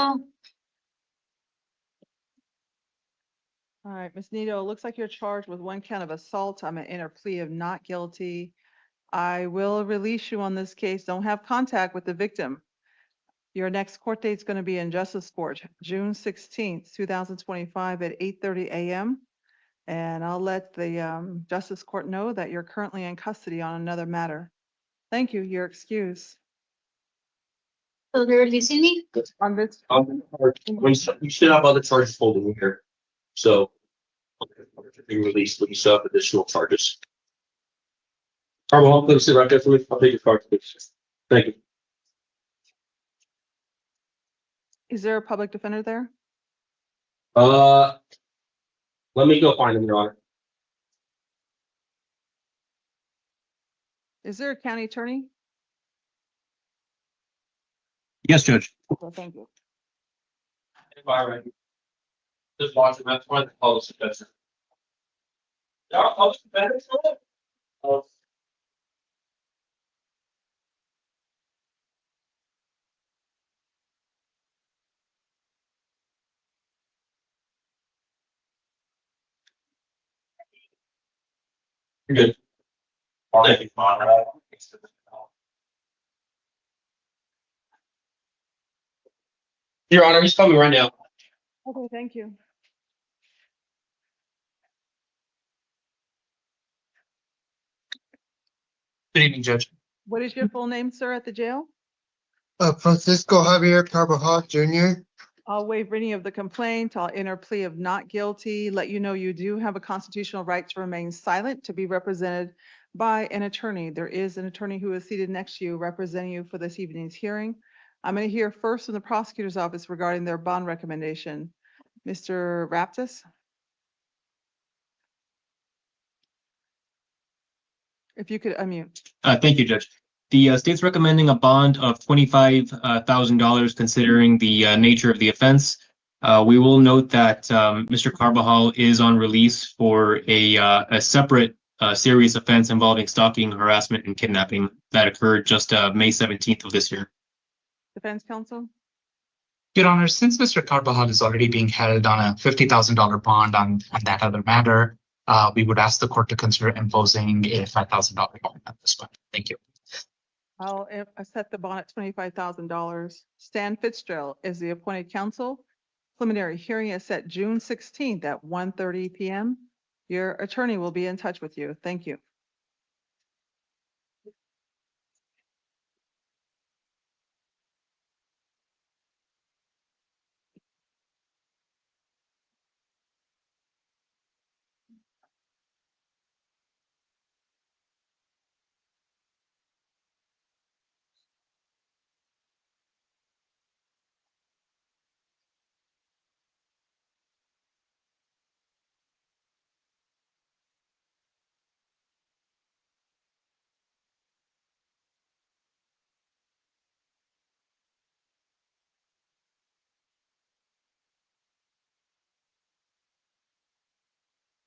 call. All right, Ms. Nito, it looks like you're charged with one count of assault. I'm an inner plea of not guilty. I will release you on this case. Don't have contact with the victim. Your next court date is going to be in Justice Court, June 16th, 2025 at 8:30 a.m. And I'll let the Justice Court know that you're currently in custody on another matter. Thank you. You're excused. So they're releasing me? On this, We should have other charges holding here. So be released, but you still have additional charges. Carbajal, please sit right there for me. I'll take your card, please. Thank you. is there a public defender there? Let me go find him, Your Honor. Is there a county attorney? Yes, Judge. Oh, thank you. Byron. Just watch him. That's why they call us a defender. I'll better. You're good. Thank you, Conrad. Your Honor, he's coming right now. Okay, thank you. Good evening, Judge. What is your full name, sir, at the jail? Francisco Javier Carbajal Jr. I'll waive reading of the complaint. I'll enter plea of not guilty. Let you know you do have a constitutional right to remain silent, to be represented by an attorney. There is an attorney who is seated next to you representing you for this evening's hearing. I'm going to hear first from the prosecutor's office regarding their bond recommendation. Mr. Raptis? If you could unmute. Thank you, Judge. The state's recommending a bond of $25,000 considering the nature of the offense. We will note that Mr. Carbajal is on release for a separate serious offense involving stalking, harassment, and kidnapping that occurred just May 17th of this year. Defense counsel? Your Honor, since Mr. Carbajal is already being held on a $50,000 bond on that other matter, we would ask the court to consider imposing a $5,000 bond at this point. Thank you. I'll set the bond at $25,000. Stan Fitzgerald is the appointed counsel. Preliminary hearing is set June 16th at 1:30 p.m. Your attorney will be in touch with you. Thank you.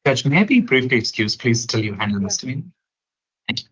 Judge, may I be briefly excused, please, till you handle this to me? Thank you.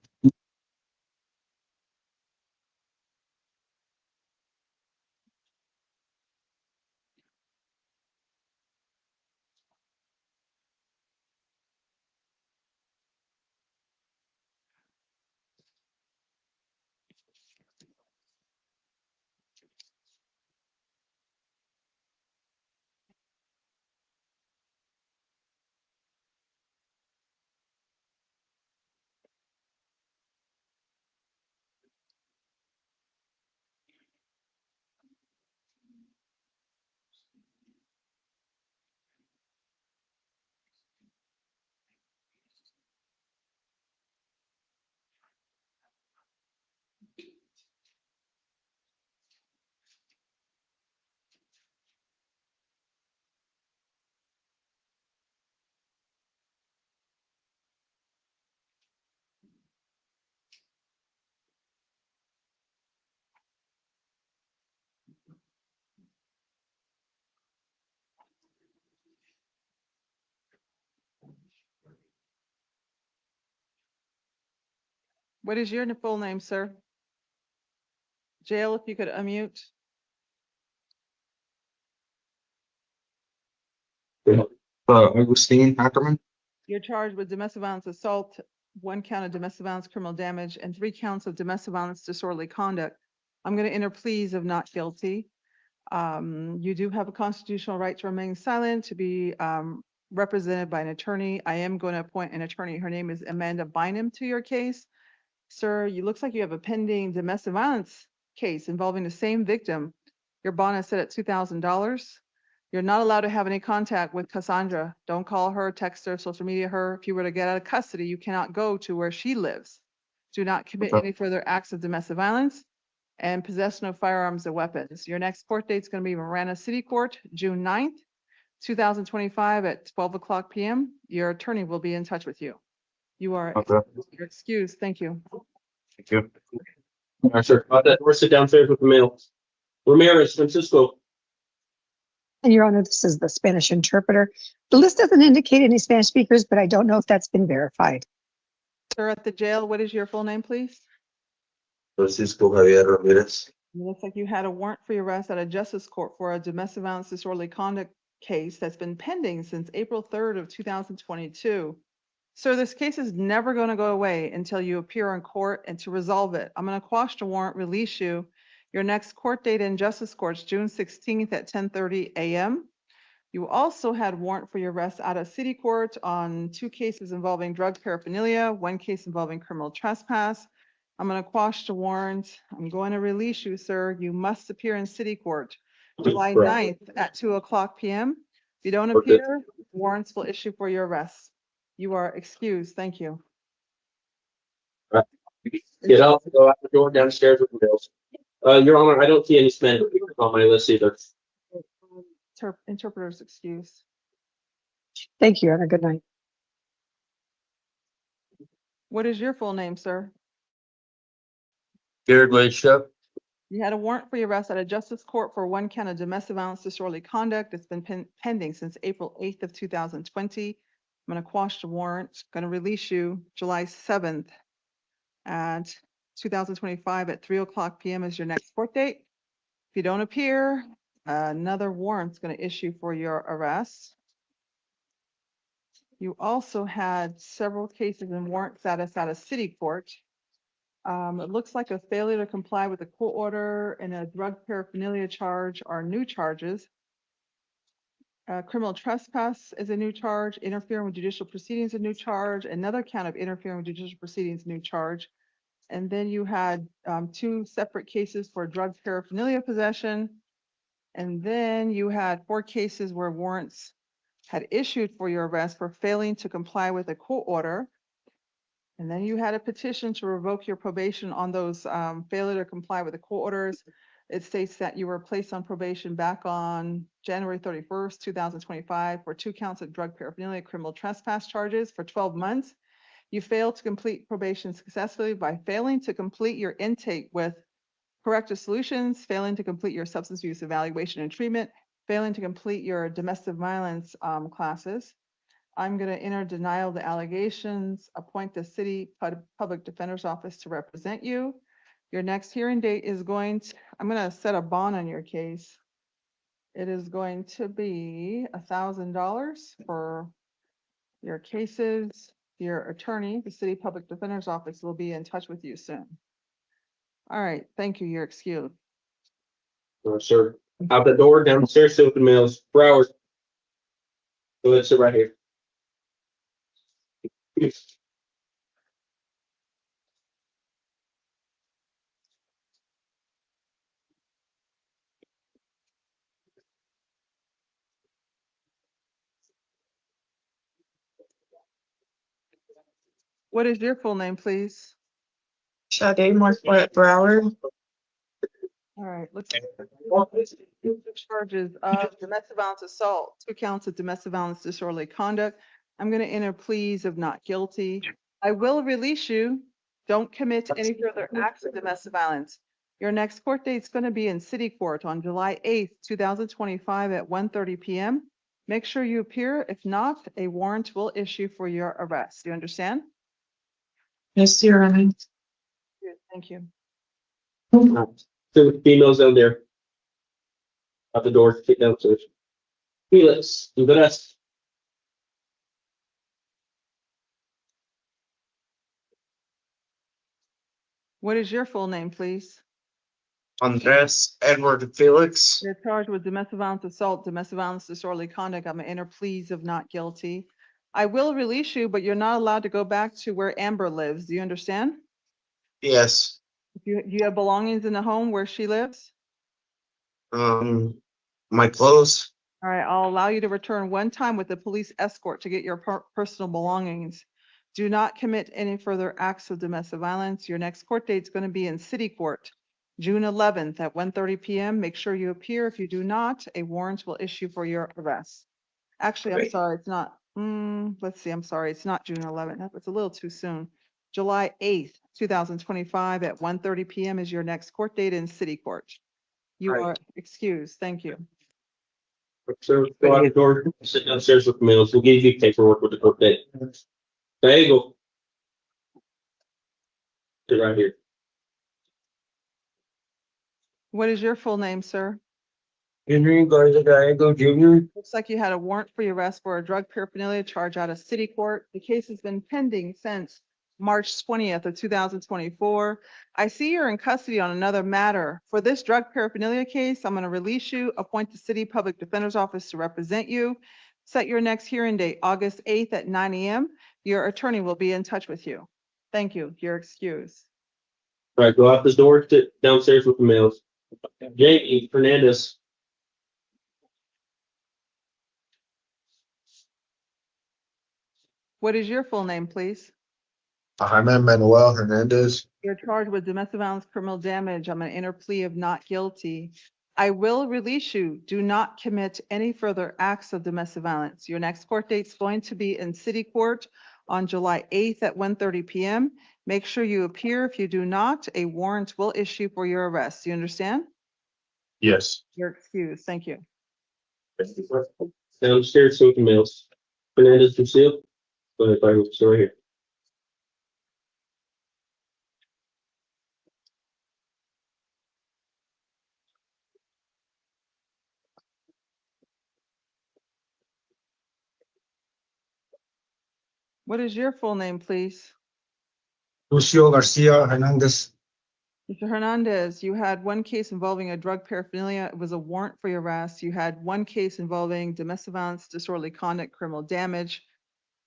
What is your full name, sir? Jail, if you could unmute. Augustine Ackerman. You're charged with domestic violence assault, 1 count of domestic violence criminal damage, and 3 counts of domestic violence disorderly conduct. I'm going to enter pleas of not guilty. You do have a constitutional right to remain silent, to be represented by an attorney. I am going to appoint an attorney. Her name is Amanda Bynum to your case. Sir, you looks like you have a pending domestic violence case involving the same victim. Your bond is set at $2,000. You're not allowed to have any contact with Cassandra. Don't call her, text her, social media her. If you were to get out of custody, you cannot go to where she lives. Do not commit Okay. any further acts of domestic violence and possession of firearms or weapons. Your next court date is going to be Marana City Court, June 9th, 2025 at 12 p.m. Your attorney will be in touch with you. You are Okay. you're excused. Thank you. Thank you. All right, sir. That or sit downstairs with the mail. Ramirez, Francisco. And Your Honor, this is the Spanish interpreter. The list doesn't indicate any Spanish speakers, but I don't know if that's been verified. Sir, at the jail, what is your full name, please? Francisco Javier Ramirez. It looks like you had a warrant for your arrest at a justice court for a domestic violence disorderly conduct case that's been pending since April 3rd of 2022. Sir, this case is never going to go away until you appear in court and to resolve it. I'm going to quash the warrant, release you. Your next court date in justice court is June 16th at 10:30 a.m. You also had warrant for your arrest out of city court on 2 cases involving drug paraphernalia, 1 case involving criminal trespass. I'm going to quash the warrant. I'm going to release you, sir. You must appear in city court July Correct. 9th at 2 p.m. If you don't Okay. appear, warrants will issue for your arrest. You are excused. Thank you. Get out, go out the door downstairs with the bills. Your Honor, I don't see any Spanish speakers on my list either. Interpreter's excuse. Thank you, Your Honor. Good night. What is your full name, sir? Jared Wade Shep. You had a warrant for your arrest at a justice court for 1 count of domestic violence disorderly conduct. It's been pending since April 8th of 2020. I'm going to quash the warrant. Going to release you July 7th at 2025 at 3 p.m. is your next court date. If you don't appear, another warrant's going to issue for your arrest. You also had several cases in warrant status out of city court. It looks like a failure to comply with a court order and a drug paraphernalia charge are new charges. Criminal trespass is a new charge. Interfering with judicial proceedings, a new charge. Another count of interfering with judicial proceedings, new charge. And then you had 2 separate cases for drug paraphernalia possession. And then you had 4 cases where warrants had issued for your arrest for failing to comply with a court order. And then you had a petition to revoke your probation on those failure to comply with the court orders. It states that you were placed on probation back on January 31st, 2025 for 2 counts of drug paraphernalia criminal trespass charges for 12 months. You failed to complete probation successfully by failing to complete your intake with corrective solutions, failing to complete your substance use evaluation and treatment, failing to complete your domestic violence classes. I'm going to enter denial of the allegations, appoint the city public defender's office to represent you. Your next hearing date is I'm going to set a bond on your case. It is going to be $1,000 for your cases. Your attorney, the city public defender's office, will be in touch with you soon. All right, thank you. You're excused. Sir, out the door downstairs, sit with the mails. Broward. So let's sit right here. What is your full name, please? Sade Marquette Broward. All right, let's charges of domestic violence assault, 2 counts of domestic violence disorderly conduct. I'm going to enter pleas of not guilty. I will release you. Don't commit to any further acts of domestic violence. Your next court date is going to be in city court on July 8th, 2025 at 1:30 p.m. Make sure you appear. If not, a warrant will issue for your arrest. You understand? Yes, Your Honor. Good, thank you. Sit with the females down there. Out the door, sit downstairs. Felix, you got us. What is your full name, please? Andres Edward Felix. You're charged with domestic violence assault, domestic violence disorderly conduct. I'm gonna enter pleas of not guilty. I will release you, but you're not allowed to go back to where Amber lives. Do you understand? Yes. Do you have belongings in the home where she lives? My clothes. All right, I'll allow you to return one time with a police escort to get your personal belongings. Do not commit any further acts of domestic violence. Your next court date is going to be in city court, June 11th at 1:30 p.m. Make sure you appear. If you do not, a warrant will issue for your arrest. Actually, I'm Great. sorry, it's not, let's see, I'm sorry, it's not June 11th. It's a little too soon. July 8th, 2025 at 1:30 p.m. is your next court date in city court. You Right. are excused. Thank you. Sir, go out the door, sit downstairs with the mails. We'll give you paperwork with the court date. There you go. Sit right here. What is your full name, sir? Henry Garza Gallego Jr. Looks like you had a warrant for your arrest for a drug paraphernalia charge out of city court. The case has been pending since March 20th of 2024. I see you're in custody on another matter. For this drug paraphernalia case, I'm going to release you, appoint the city public defender's office to represent you. Set your next hearing date, August 8th at 9 a.m. Your attorney will be in touch with you. Thank you. You're excused. All right, go out this door, sit downstairs with the mails. Jamie Fernandez. What is your full name, please? Jaime Manuel Hernandez. You're charged with domestic violence, criminal damage. I'm an inner plea of not guilty. I will release you. Do not commit any further acts of domestic violence. Your next court date is going to be in city court on July 8th at 1:30 p.m. Make sure you appear. If you do not, a warrant will issue for your arrest. Do you understand? Yes. You're excused. Thank you. Downstairs with the mails. Fernandez Lucille. Go ahead, fire, it's right here. What is your full name, please? Lucio Garcia Hernandez. Mr. Hernandez, you had one case involving a drug paraphernalia. It was a warrant for your arrest. You had one case involving domestic violence, disorderly conduct, criminal damage.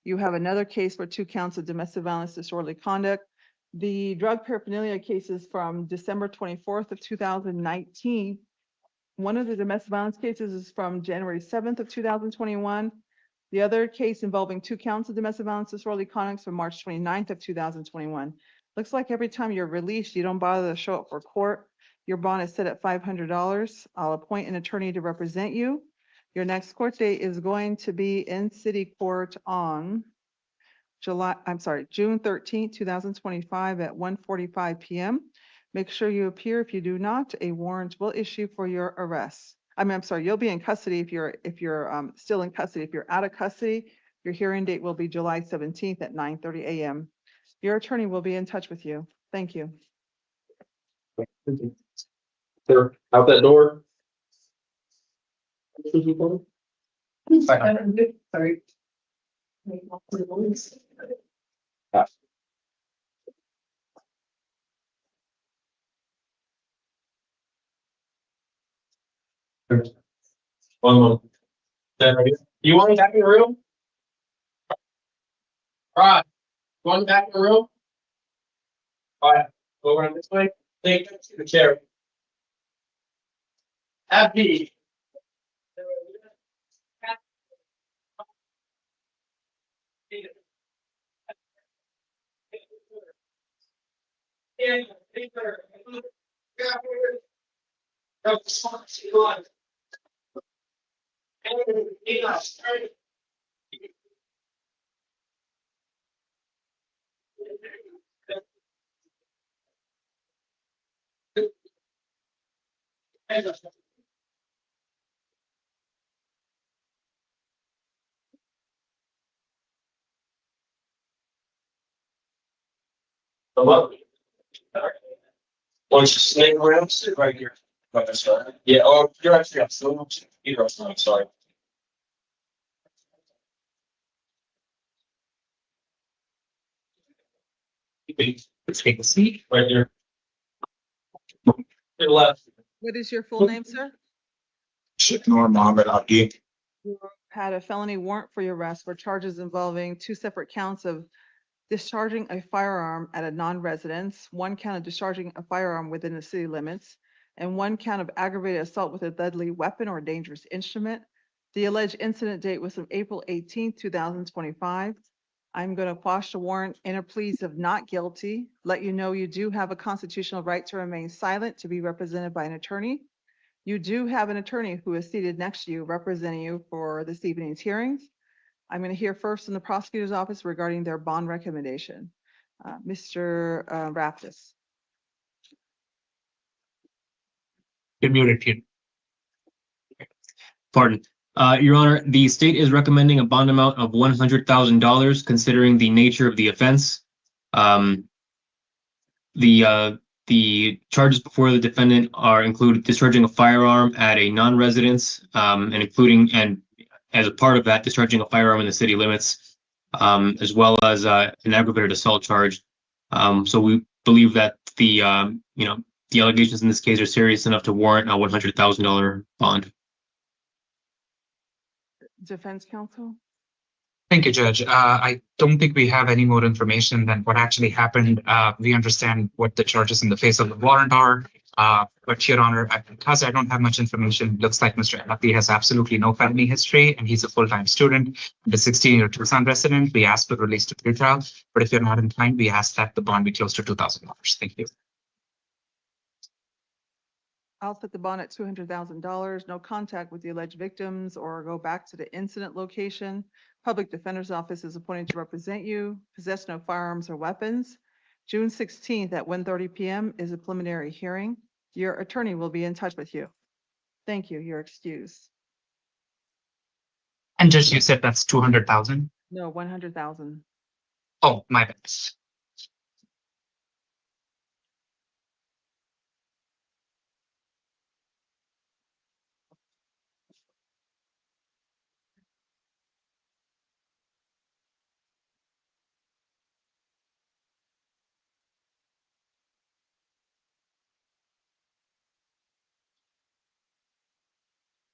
You have another case for 2 counts of domestic violence, disorderly conduct. The drug paraphernalia cases from December 24th of 2019. One of the domestic violence cases is from January 7th of 2021. The other case involving 2 counts of domestic violence, disorderly conduct from March 29th of 2021. Looks like every time you're released, you don't bother to show up for court. Your bond is set at $500. I'll appoint an attorney to represent you. Your next court date is going to be in city court on June 13th, 2025 at 1:45 p.m. Make sure you appear. If you do not, a warrant will issue for your arrest. I'm sorry, you'll be in custody if you're still in custody. If you're out of custody, your hearing date will be July 17th at 9:30 a.m. Your attorney will be in touch with you. Thank you. Sir, out that door. Sorry. One. You want me back in the room? All right, going back in the room? All right, go around this way, take the chair. Happy. Hello. Once you snake around, sit right here. Yeah, oh, you're actually on slow. Either on slow, sorry. Let's take a seat. Right there. To the left. What is your full name, sir? Sheikh Noor Mohammed Abdi. You had a felony warrant for your arrest for charges involving two separate counts of discharging a firearm at a non-residence, one count of discharging a firearm within the city limits, and one count of aggravated assault with a deadly weapon or dangerous instrument. The alleged incident date was of April 18th, 2025. I'm going to quash the warrant, enter pleas of not guilty, let you know you do have a constitutional right to remain silent, to be represented by an attorney. You do have an attorney who is seated next to you, representing you for this evening's hearings. I'm going to hear first from the prosecutor's office regarding their bond recommendation. Mr. Raptis. You're muted here. Pardon. Your Honor, the state is recommending a bond amount of $100,000 considering the nature of the offense. The charges before the defendant are included discharging a firearm at a non-residence, and as a part of that, discharging a firearm in the city limits, as well as an aggravated assault charge. So we believe that the allegations in this case are serious enough to warrant a $100,000 bond. Defense counsel. Thank you, Judge. I don't think we have any more information than what actually happened. We understand what the charges in the face of the warrant are. But Your Honor, because I don't have much information, it looks like Mr. Abdi has absolutely no felony history, and he's a full-time student and a 16-year Tucson resident. We asked for release to pretrial, but if you're not inclined, we ask that the bond be close to $2,000. Thank you. I'll set the bond at $200,000. No contact with the alleged victims or go back to the incident location. Public Defender's Office is appointed to represent you. Possess no firearms or weapons. June 16th at 1:30 p.m. is a preliminary hearing. Your attorney will be in touch with you. Thank you. You're excused. And Judge, you said that's 200,000? No, 100,000. Oh, my bad.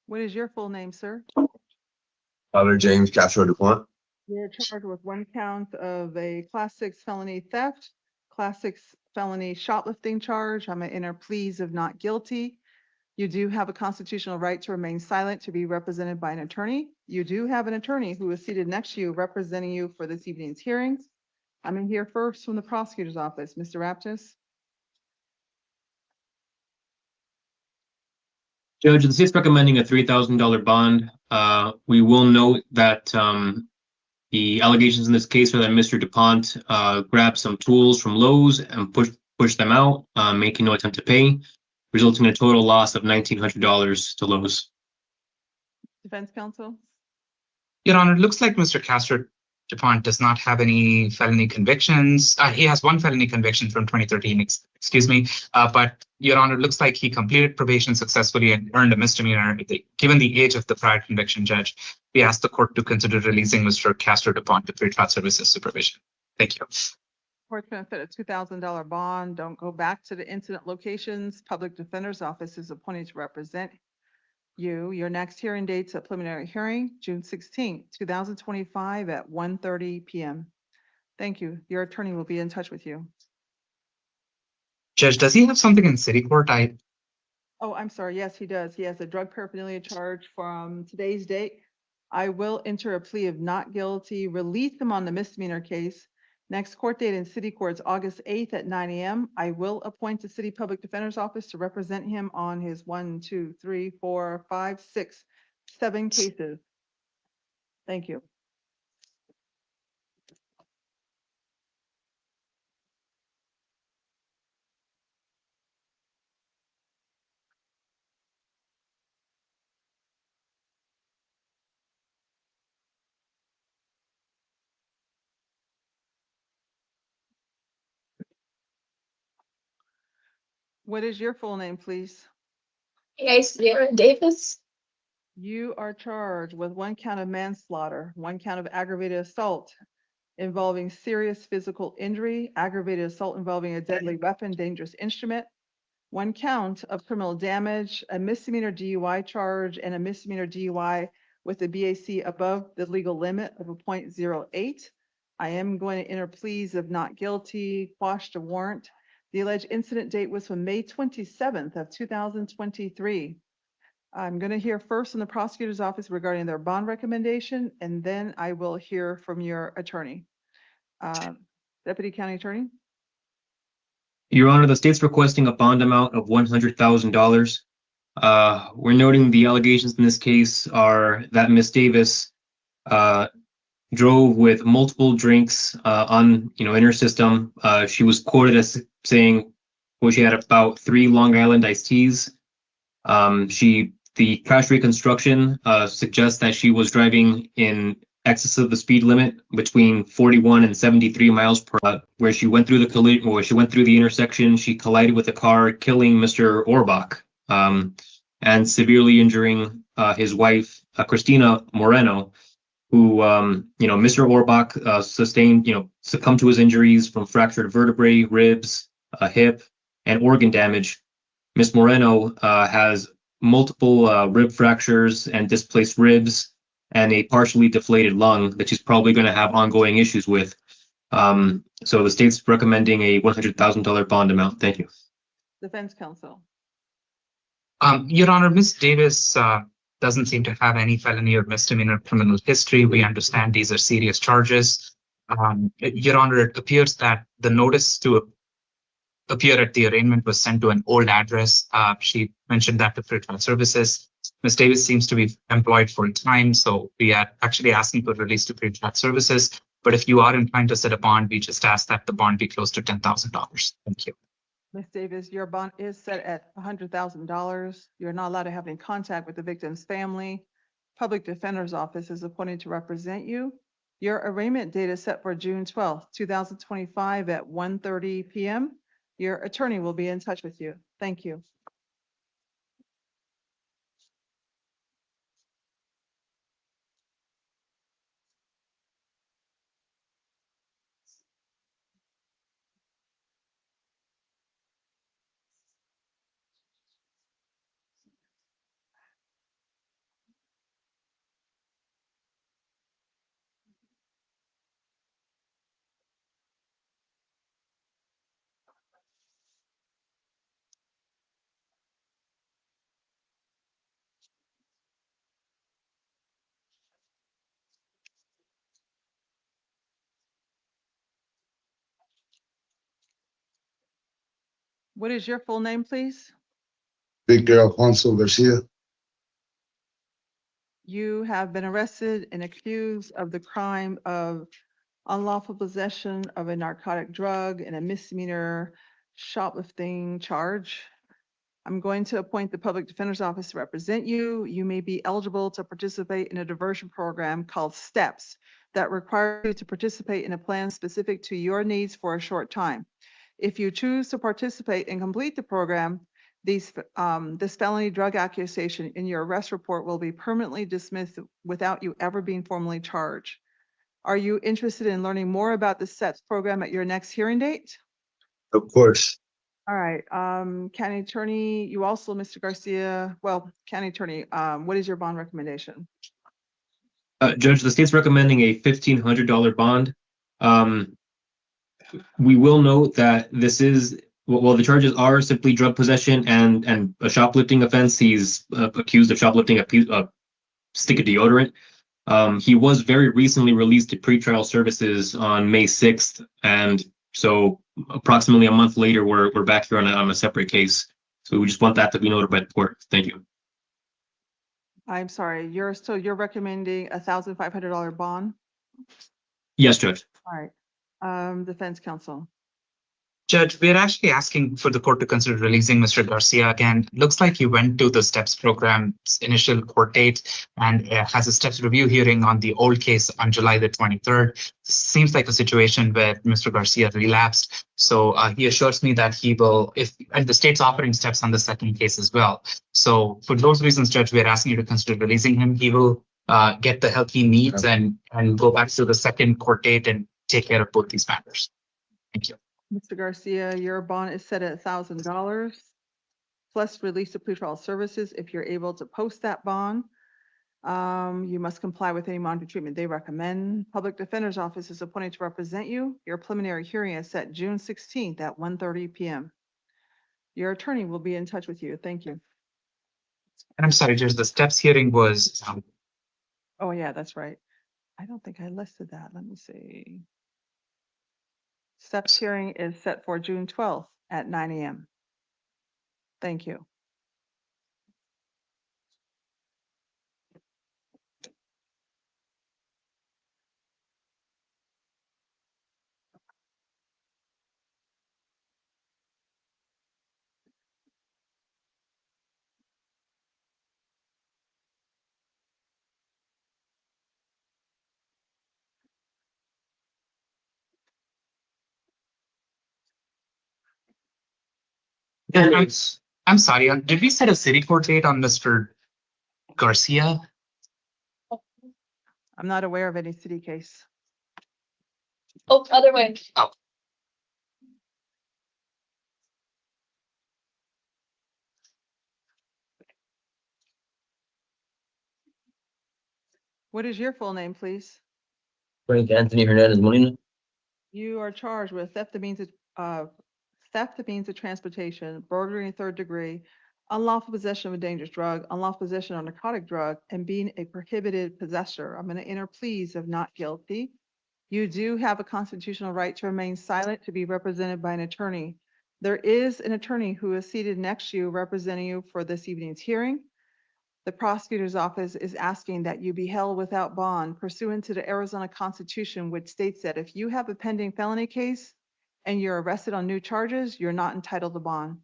What is your full name, sir? Tyler James Castro DuPont. You're charged with one count of a Class 6 felony theft, Class 6 felony shoplifting charge. I'm going to enter pleas of not guilty. You do have a constitutional right to remain silent, to be represented by an attorney. You do have an attorney who is seated next to you, representing you for this evening's hearings. I'm going to hear first from the prosecutor's office. Mr. Raptis. Judge, the state's recommending a $3,000 bond. We will note that the allegations in this case are that Mr. DuPont grabbed some tools from Lowe's and pushed them out, making no attempt to pay, resulting in a total loss of $1,900 to Lowe's. Defense counsel. Your Honor, it looks like Mr. Castro DuPont does not have any felony convictions. He has one felony conviction from 2013, excuse me. But Your Honor, it looks like he completed probation successfully and earned a misdemeanor. Given the age of the prior conviction, Judge, we ask the court to consider releasing Mr. Castro DuPont to pretrial services supervision. Thank you. Court's going to set a $2,000 bond. Don't go back to the incident locations. Public Defender's Office is appointed to represent you. Your next hearing date's a preliminary hearing, June 16th, 2025 at 1:30 p.m. Thank you. Your attorney will be in touch with you. Judge, does he have something in city court? Oh, I'm sorry. Yes, he does. He has a drug paraphernalia charge from today's date. I will enter a plea of not guilty, release him on the misdemeanor case. Next court date in city court is August 8th at 9 a.m. I will appoint the city public defender's office to represent him on his 1, 2, 3, 4, 5, 6, 7 cases. Thank you. What is your full name, please? Sierra Davis. You are charged with one count of manslaughter, one count of aggravated assault involving serious physical injury, aggravated assault involving a deadly weapon, dangerous instrument, one count of criminal damage, a misdemeanor DUI charge, and a misdemeanor DUI with a BAC above the legal limit of a .08. I am going to enter pleas of not guilty, quash the warrant. The alleged incident date was from May 27th of 2023. I'm going to hear first from the prosecutor's office regarding their bond recommendation, and then I will hear from your attorney. Deputy County Attorney. Your Honor, the state's requesting a bond amount of $100,000. We're noting the allegations in this case are that Ms. Davis drove with multiple drinks in her system. She was quoted as saying, well, she had about 3 Long Island iced teas. The crash reconstruction suggests that she was driving in excess of the speed limit between 41 and 73 miles per hour. Where she went through the intersection, she collided with a car, killing Mr. Orbach, and severely injuring his wife, Christina Moreno, who, Mr. Orbach succumbed to his injuries from fractured vertebrae, ribs, hip, and organ damage. Ms. Moreno has multiple rib fractures and displaced ribs, and a partially deflated lung that she's probably going to have ongoing issues with. So the state's recommending a $100,000 bond amount. Thank you. Defense counsel. Your Honor, Ms. Davis doesn't seem to have any felony or misdemeanor criminal history. We understand these are serious charges. Your Honor, it appears that the notice to appear at the arraignment was sent to an old address. She mentioned that to pretrial services. Ms. Davis seems to be employed full time, so we are actually asking for release to pretrial services. But if you are inclined to set a bond, we just ask that the bond be close to $10,000. Thank you. Ms. Davis, your bond is set at $100,000. You're not allowed to have any contact with the victim's family. Public Defender's Office is appointed to represent you. Your arraignment date is set for June 12th, 2025 at 1:30 p.m. Your attorney will be in touch with you. Thank you. What is your full name, please? Victor Alfonso Garcia. You have been arrested and accused of the crime of unlawful possession of a narcotic drug and a misdemeanor shoplifting charge. I'm going to appoint the Public Defender's Office to represent you. You may be eligible to participate in a diversion program called STEPS that requires you to participate in a plan specific to your needs for a short time. If you choose to participate and complete the program, this felony drug accusation in your arrest report will be permanently dismissed without you ever being formally charged. Are you interested in learning more about the STEPS program at your next hearing date? Of course. All right, County Attorney, you also, Mr. Garcia, County Attorney, what is your bond recommendation? Judge, the state's recommending a $1,500 bond. We will note that this is, well, the charges are simply drug possession and a shoplifting offense. He's accused of shoplifting a stick of deodorant. He was very recently released to pretrial services on May 6th, and so approximately a month later, we're back here on a separate case. So we just want that to be noted by the court. Thank you. I'm sorry, you're recommending a $1,500 bond? Yes, Judge. All right, Defense Counsel. Judge, we're actually asking for the court to consider releasing Mr. Garcia again. Looks like he went to the STEPS program's initial court date and has a STEPS review hearing on the old case on July the 23rd. Seems like a situation where Mr. Garcia relapsed. So he assures me that he will, and the state's offering STEPS on the second case as well. So for those reasons, Judge, we're asking you to consider releasing him. He will get the help he needs and go back to the second court date and take care of both these matters. Thank you. Mr. Garcia, your bond is set at $1,000. plus release of pretrial services. If you're able to post that bond, you must comply with any monitoring treatment they recommend. Public Defender's Office is appointed to represent you. Your preliminary hearing is set June 16th at 1:30 p.m. Your attorney will be in touch with you. Thank you. And I'm sorry, Judge, the steps hearing was, Oh, yeah, that's right. I don't think I listed that. Let me see. Steps hearing is set for June 12th at 9 a.m. Thank you. I'm sorry, did we set a city court date on Mr. Garcia? I'm not aware of any city case. Oh, other way. What is your full name, please? Frank Anthony Hernandez Molina. You are charged with theft of means of transportation, burglary in third degree, unlawful possession of a dangerous drug, unlawful possession of a narcotic drug, and being a prohibited possessor. I'm going to enter pleas of not guilty. You do have a constitutional right to remain silent, to be represented by an attorney. There is an attorney who is seated next to you representing you for this evening's hearing. The prosecutor's office is asking that you be held without bond pursuant to the Arizona Constitution, which states that if you have a pending felony case and you're arrested on new charges, you're not entitled to bond.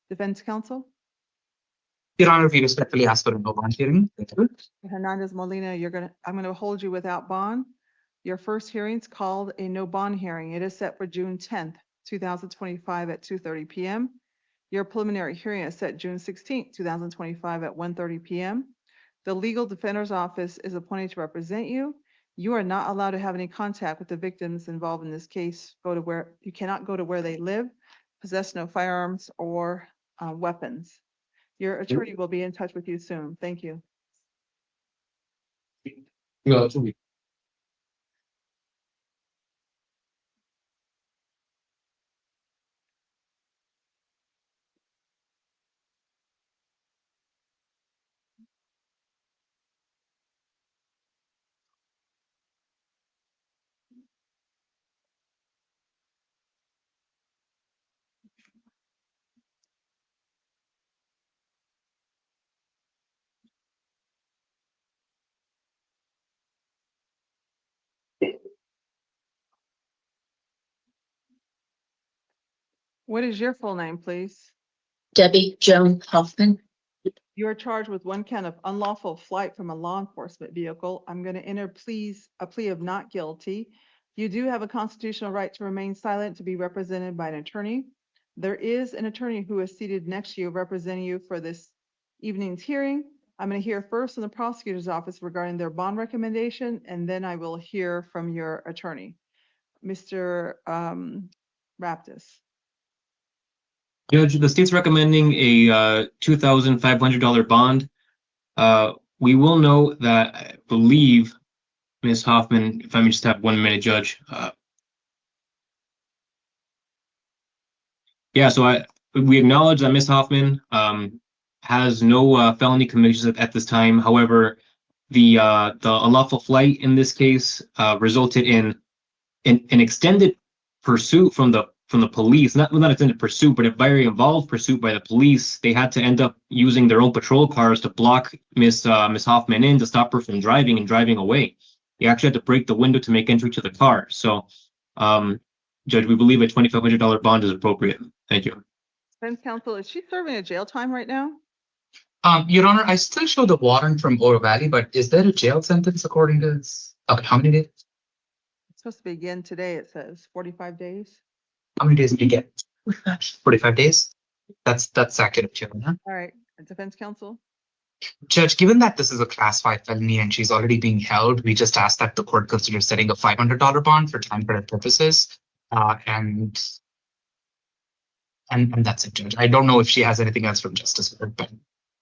Defense counsel? Your Honor, we respectfully ask for a no bond hearing. Thank you. Hernandez Molina, I'm going to hold you without bond. Your first hearing is called a no bond hearing. It is set for June 10th, 2025 at 2:30 p.m. Your preliminary hearing is set June 16th, 2025 at 1:30 p.m. The Legal Defender's Office is appointed to represent you. You are not allowed to have any contact with the victims involved in this case. You cannot go to where they live, possess no firearms or weapons. Your attorney will be in touch with you soon. Thank you. What is your full name, please? Debbie Joan Hoffman. You are charged with one count of unlawful flight from a law enforcement vehicle. I'm going to enter a plea of not guilty. You do have a constitutional right to remain silent, to be represented by an attorney. There is an attorney who is seated next to you representing you for this evening's hearing. I'm going to hear first from the prosecutor's office regarding their bond recommendation, and then I will hear from your attorney. Mr. Raptis. Judge, the state's recommending a $2,500 bond. We will note that I believe Ms. Hoffman, if I may just have 1 minute, Judge. So we acknowledge that Ms. Hoffman has no felony convictions at this time. However, the unlawful flight in this case resulted in an extended pursuit from the police, not extended pursuit, but a very involved pursuit by the police. They had to end up using their own patrol cars to block Miss Hoffman in, to stop her from driving and driving away. They actually had to break the window to make entry to the car. So, Judge, we believe a $2,500 bond is appropriate. Thank you. Defense counsel, is she serving a jail time right now? Your Honor, I still show the warrant from Oro Valley, but is there a jail sentence according to this? Okay, how many days? It's supposed to begin today, it says 45 days. How many days did you get? 45 days? That's accurate, Your Honor. All right, defense counsel. Judge, given that this is a class 5 felony and she's already being held, we just ask that the court consider setting a $500 bond for time credit purposes. And And that's it, Judge. I don't know if she has anything else from Justice Court, but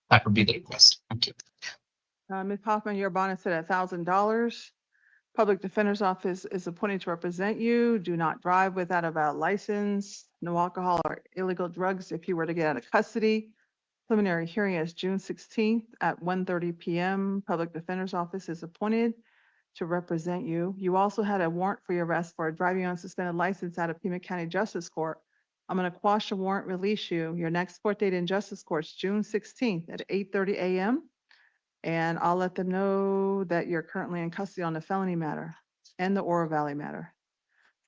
that would be the request. Thank you. Ms. Hoffman, your bond is set at $1,000. Public Defender's Office is appointed to represent you. Do not drive without a valid license. No alcohol or illegal drugs if you were to get out of custody. Preliminary hearing is June 16th at 1:30 p.m. Public Defender's Office is appointed to represent you. You also had a warrant for your arrest for driving on suspended license out of Pima County Justice Court. I'm going to quash the warrant, release you. Your next court date in Justice Court is June 16th at 8:30 a.m. And I'll let them know that you're currently in custody on the felony matter and the Oro Valley matter.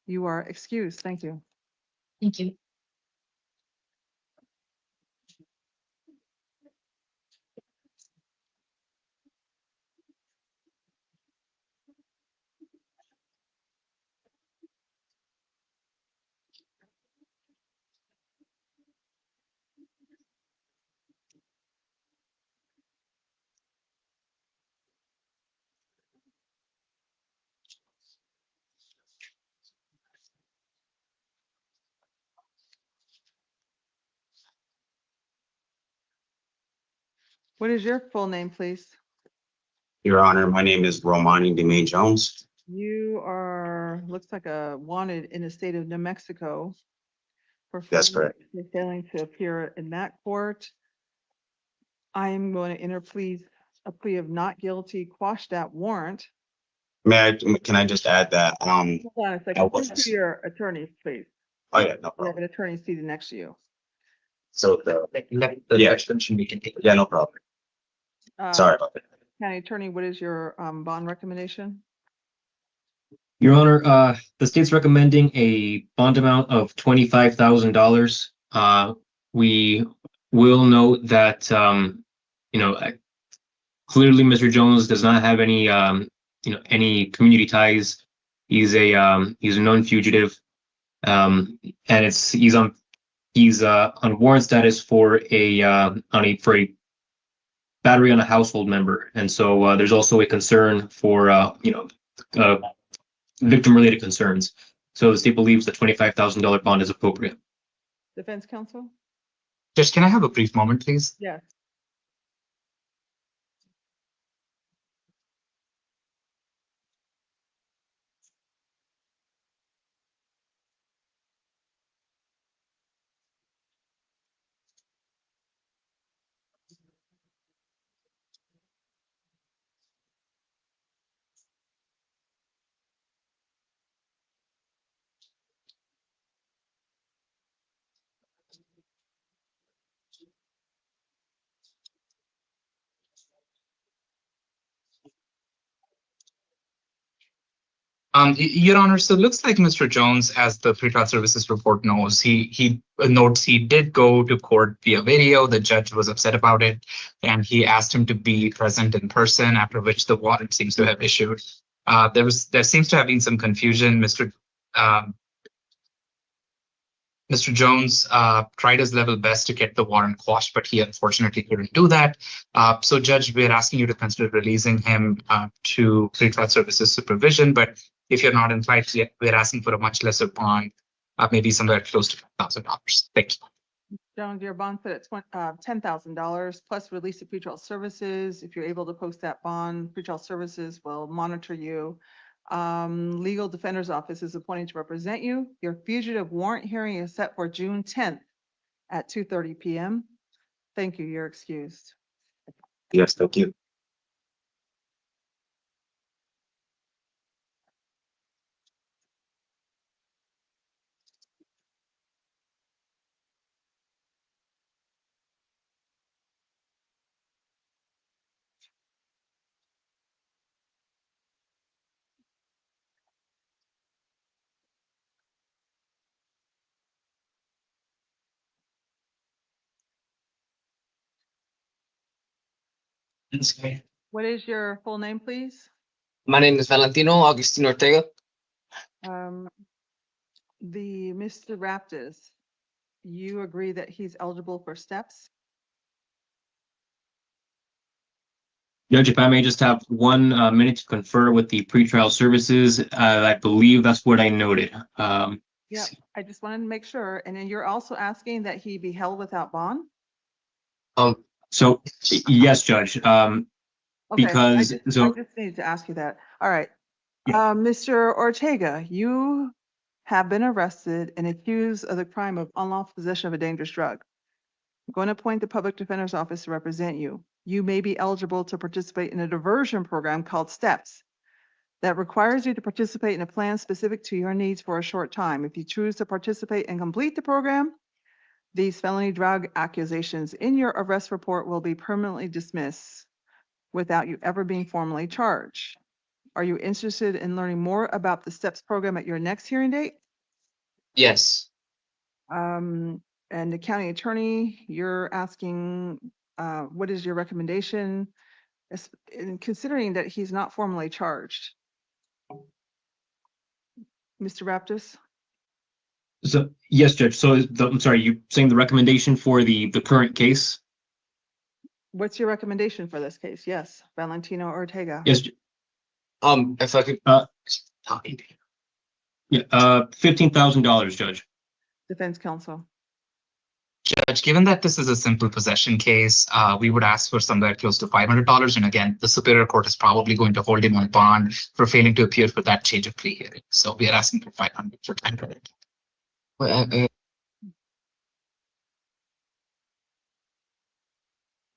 You are excused. Thank you. Thank you. What is your full name, please? Your Honor, my name is Romani DeMay Jones. You are, looks like a wanted in the state of New Mexico. That's correct. For failing to appear in that court. I am going to enter a plea of not guilty, quash that warrant. Can I just add that, Hold on a I second. was- Speak to your attorney, please. oh yeah, no We have problem. an attorney seated next to you. So the, Let the Yeah. extension be continued. yeah, no problem. Sorry about that. County Attorney, what is your bond recommendation? Your Honor, the state's recommending a bond amount of $25,000. We will note that, clearly Mr. Jones does not have any, any community ties. He's a non-fugitive. And he's on warrant status for a battery on a household member. And so, there's also a concern for, victim-related concerns. So the state believes the $25,000 bond is appropriate. Defense counsel? Judge, can I have a brief moment, please? Yes. Your Honor, so it looks like Mr. Jones, as the pretrial services report knows, he notes he did go to court via video. The judge was upset about it, and he asked him to be present in person, after which the warrant seems to have issued. There seems to have been some confusion. Mr. Jones tried his level best to get the warrant quashed, but he unfortunately couldn't do that. So, Judge, we're asking you to consider releasing him to pretrial services supervision. But if you're not inclined yet, we're asking for a much lesser bond, maybe somewhere close to $5,000. Thank you. Jones, your bond set at $10,000 plus release of pretrial services. If you're able to post that bond, pretrial services will monitor you. Legal Defender's Office is appointed to represent you. Your fugitive warrant hearing is set for June 10th at 2:30 p.m. Thank you. You're excused. Yes, thank you. What is your full name, please? My name is Valentino Agustin Ortega. The Mr. Raptis, you agree that he's eligible for steps? Judge, if I may just have 1 minute to confer with the pretrial services, I believe that's what I noted. Yep, I just wanted to make sure. And then you're also asking that he be held without bond? So, yes, Judge, Okay, because, I so, just needed to ask you that. All right. Yeah. Mr. Ortega, you have been arrested and accused of the crime of unlawful possession of a dangerous drug. I'm going to appoint the public defender's office to represent you. You may be eligible to participate in a diversion program called STEPS that requires you to participate in a plan specific to your needs for a short time. If you choose to participate and complete the program, these felony drug accusations in your arrest report will be permanently dismissed without you ever being formally charged. Are you interested in learning more about the STEPS program at your next hearing date? Yes. And the county attorney, you're asking, what is your recommendation? In considering that he's not formally charged. Mr. Raptis? so, yes, Judge, so, I'm sorry, you saying the recommendation for the current case? What's your recommendation for this case? Yes, Valentino Ortega. Yes, If I could. yeah, $15,000, Judge. Defense counsel. Judge, given that this is a simple possession case, we would ask for somewhere close to $500. And again, the Superior Court is probably going to hold him on bond for failing to appear for that change of plea hearing. So we are asking for $500 for time credit.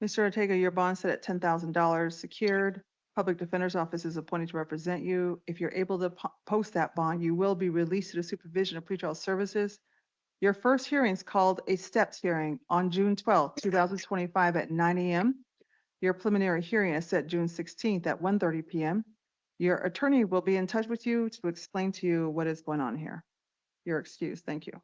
Mr. Ortega, your bond set at $10,000 secured. Public defender's office is appointed to represent you. If you're able to post that bond, you will be released to the supervision of pretrial services. Your first hearing is called a STEPS hearing on June 12th, 2025 at 9 a.m. Your preliminary hearing is set June 16th at 1:30 p.m. Your attorney will be in touch with you to explain to you what is going on here. You're excused. Thank you.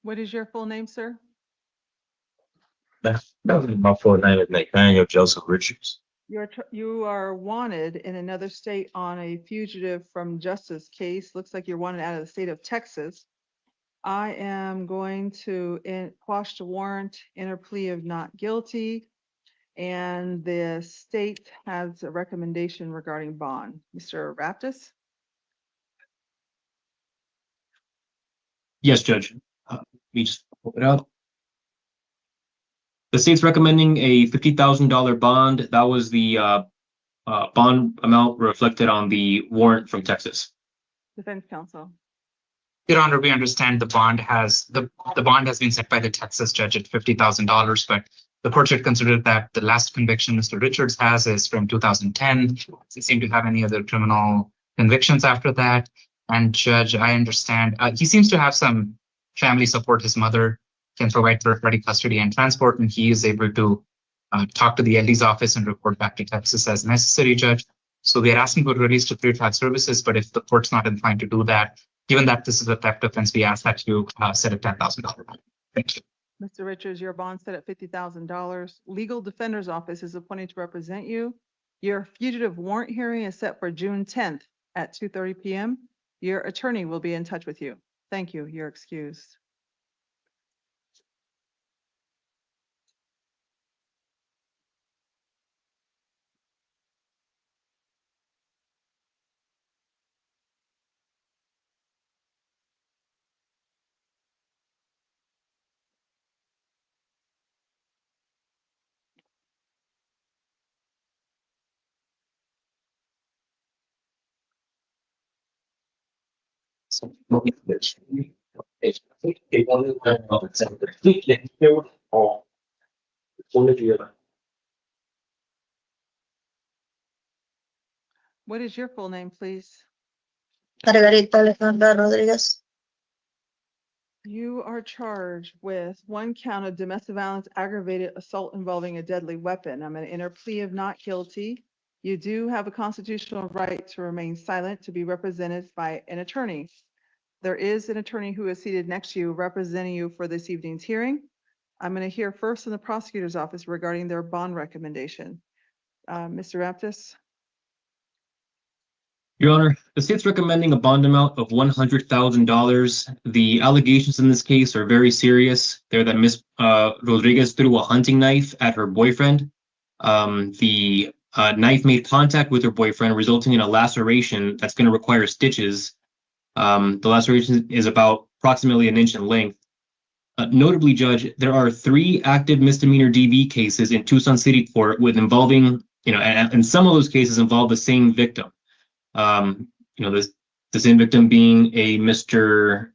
What is your full name, sir? That was my full name is Nathaniel Joseph Richards. You are wanted in another state on a fugitive from justice case. Looks like you're wanted out of the state of Texas. I am going to quash the warrant, enter plea of not guilty, and the state has a recommendation regarding bond. Mr. Raptis? Yes, Judge. Let me just pull it out. The state's recommending a $50,000 bond. That was the bond amount reflected on the warrant from Texas. Defense counsel. Your Honor, we understand the bond has been set by the Texas judge at $50,000, but the court should consider that the last conviction Mr. Richards has is from 2010. He seemed to have any other criminal convictions after that. And Judge, I understand he seems to have some family support. His mother can provide third-party custody and transport, and he is able to talk to the LD's office and report back to Texas as necessary, Judge. So we are asking for release to pretrial services, but if the court's not inclined to do that, given that this is a theft offense, we ask that you set a $10,000 bond. Thank you. Mr. Richards, your bond set at $50,000. Legal defender's office is appointed to represent you. Your fugitive warrant hearing is set for June 10th at 2:30 p.m. Your attorney will be in touch with you. Thank you. You're excused. What is your full name, please? Margarita Alejandra Rodriguez. You are charged with 1 count of domestic violence, aggravated assault involving a deadly weapon. I'm going to enter plea of not guilty. You do have a constitutional right to remain silent, to be represented by an attorney. There is an attorney who is seated next to you representing you for this evening's hearing. I'm going to hear first in the prosecutor's office regarding their bond recommendation. Mr. Raptis? Your Honor, the state's recommending a bond amount of $100,000. The allegations in this case are very serious. They're that Ms. Rodriguez threw a hunting knife at her boyfriend. The knife made contact with her boyfriend, resulting in a laceration that's going to require stitches. The laceration is about approximately 1 inch in length. Notably, Judge, there are 3 active misdemeanor DV cases in Tucson City Court with involving, and some of those cases involve the same victim. The same victim being a Mr.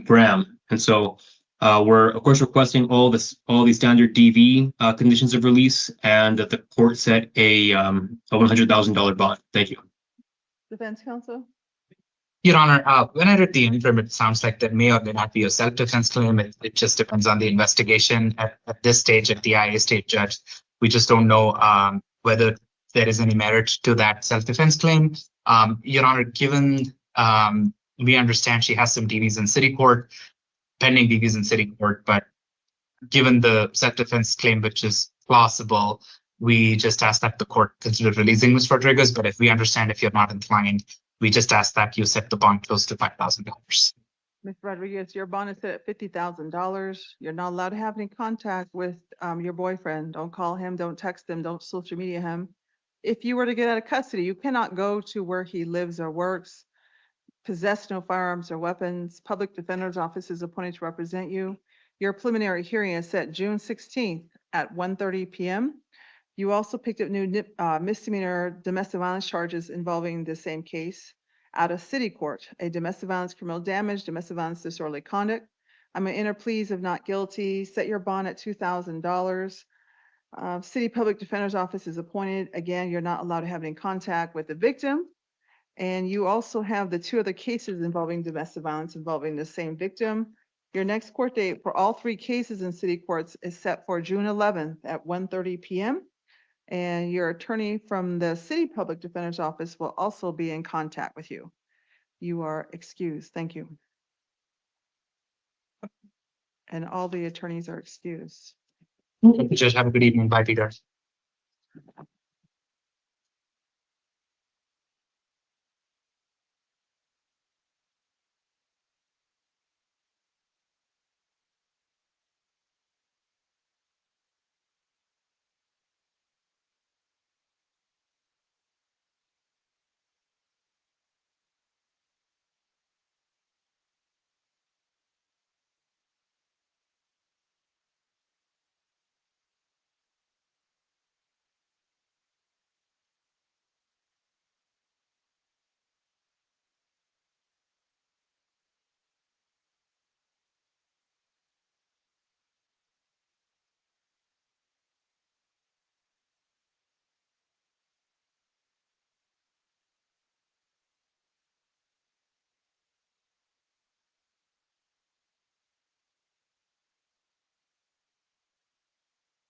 Graham. And so we're of course requesting all these standard DV conditions of release, and that the court set a $100,000 bond. Thank you. Defense counsel? Your Honor, when I read the infirm, it sounds like there may or may not be a self-defense claim. It just depends on the investigation. At this stage, at the IA state judge, we just don't know whether there is any merit to that self-defense claim. Your Honor, given we understand she has some DVs in city court, pending DVs in city court, but given the self-defense claim, which is plausible, we just ask that the court consider releasing Ms. Rodriguez. But if we understand, if you're not inclined, we just ask that you set the bond close to $5,000. Ms. Rodriguez, your bond is set at $50,000. You're not allowed to have any contact with your boyfriend. Don't call him, don't text him, don't social media him. If you were to get out of custody, you cannot go to where he lives or works, possess no firearms or weapons. Public Defender's Office is appointed to represent you. Your preliminary hearing is set June 16th at 1:30 p.m. You also picked up new misdemeanor domestic violence charges involving the same case out of city court, a domestic violence criminal damage, domestic violence disorderly conduct. I'm going to enter pleas of not guilty, set your bond at $2,000. City Public Defender's Office is appointed. Again, you're not allowed to have any contact with the victim. And you also have the 2 other cases involving domestic violence involving the same victim. Your next court date for all 3 cases in city courts is set for June 11th at 1:30 p.m. And your attorney from the City Public Defender's Office will also be in contact with you. You are excused. Thank you. And all the attorneys are excused. Judge, have a good evening. Bye, Peter.